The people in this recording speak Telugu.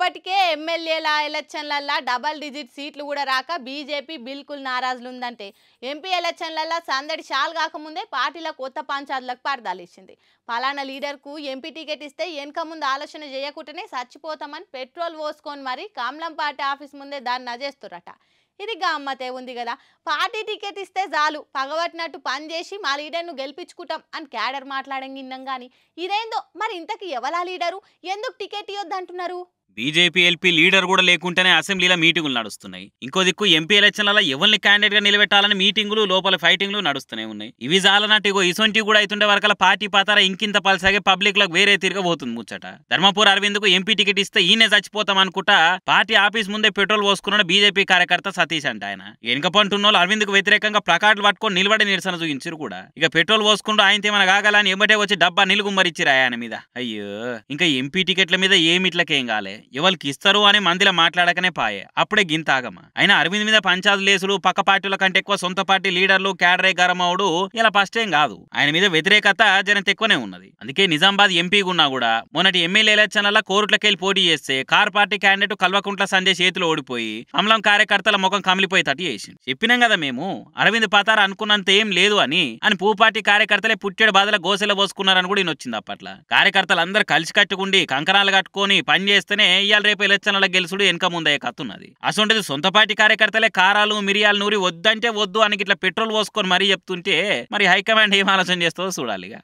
ఇప్పటికే ఎమ్మెల్యేల ఎలక్షన్లల్లో డబల్ డిజిట్ సీట్లు కూడా రాక బీజేపీ బిల్కుల్ నారాజులుందంటే ఎంపీ ఎలక్షన్లల్లో సందడి షాల్ కాకముందే పార్టీల కొత్త పంచాయతీలకు పరదాలిచ్చింది. పలానా లీడర్కు ఎంపీ టికెట్ ఇస్తే వెనక ముందు ఆలోచన చేయకుండానే చచ్చిపోతామని పెట్రోల్ పోసుకొని మరి కమలం పార్టీ ఆఫీస్ ముందే దాన్ని నజేస్తురట. ఇది గమ్మతే ఉంది కదా. పార్టీ టికెట్ ఇస్తే చాలు పగబట్టినట్టు పనిచేసి మా లీడర్ను గెలిపించుకుంటాం అని క్యాడర్ మాట్లాడంగిన్నాం కానీ ఇదేందో మరి ఇంతకీ ఎవలా లీడరు, ఎందుకు టికెట్ ఇవ్వద్దు అంటున్నారు? బీజేపీ ఎల్పీ లీడర్ కూడా లేకుంటేనే అసెంబ్లీలో మీటింగులు నడుస్తున్నాయి. ఇంకో దిక్కు ఎంపీ ఎలక్షన్లలో ఎవరిని క్యాండిడేట్ గా నిలబెట్టాలని మీటింగులు లోపల ఫైటింగ్లు నడుస్తూనే ఉన్నాయి. ఇవి జాలన్నట్టు ఇగో ఇసొంటి కూడా అవుతుండే వరకల పార్టీ పాతార ఇంకింత పలసాగే పబ్లిక్ లకు వేరే తిరగబోతుంది ముచ్చట. ధర్మపూర్ అరవింద్కు ఎంపీ టికెట్ ఇస్తే ఈయనే చచ్చిపోతాం అనుకుంటా పార్టీ ఆఫీస్ ముందే పెట్రోల్ పోసుకున్న బీజేపీ కార్యకర్త సతీష్ అంట. ఆయన వెనుక పంటున్నోళ్ళు అరవింద్కు వ్యతిరేకంగా ప్లకార్డులు పట్టుకొని నిలబడి నిరసన చూపించారు కూడా. ఇక పెట్రోల్ పోసుకుంటూ ఆయన ఏమైనా కాగాలని ఎమ్మటే వచ్చి డబ్బా నిలుగుమ్మరిచ్చిరా ఆయన మీద. అయ్యో, ఇంకా ఎంపీ టికెట్ల మీద ఏమిట్లకేం కాలే, ఎవరికి ఇస్తారు అని మందిలో మాట్లాడకనే పాయే. అప్పుడే గింతాగమా. అయినా అరవింద్ మీద పంచాయతీ లేసులు పక్క పార్టీల కంటే ఎక్కువ సొంత పార్టీ లీడర్లు క్యాడరే గరమవుడు ఇలా ఫస్ట్ ఏం కాదు. ఆయన మీద వ్యతిరేకత జనంత ఎక్కువనే ఉన్నది. అందుకే నిజామాబాద్ ఎంపీగా ఉన్నా కూడా మొన్నటి ఎమ్మెల్యే ఎలక్షన్ల కోరుట్లకెళ్ళి పోటీ చేస్తే car party candidate Kalvakuntla Sanjay చేతిలో ఓడిపోయి అమలం కార్యకర్తల ముఖం కమిలిపోయేటట్టు చేసింది. చెప్పినాం కదా మేము అరవింద్ పతార అనుకున్నంత ఏం లేదు అని పూ పార్టీ కార్యకర్తలే పుట్టెడు బాధల గోసెల పోసుకున్నారని కూడా వచ్చింది. అప్పట్ల కార్యకర్తలు అందరూ కలిసి కట్టుకుండి కంకణాలు కట్టుకొని పని చేస్తేనే ఇవాళ రేపు ఎలక్షన్ల గెలుసుడు వెనక ముందే కత్తున్నది. అసొంటిది సొంత పార్టీ కార్యకర్తలే కారాలు మిరియాలు నూరి వద్దంటే వద్దు అని ఇట్లా పెట్రోల్ పోసుకొని మరీ చెప్తుంటే మరి హైకమాండ్ ఏం ఆలోచన చేస్తుందో చూడాలిగా.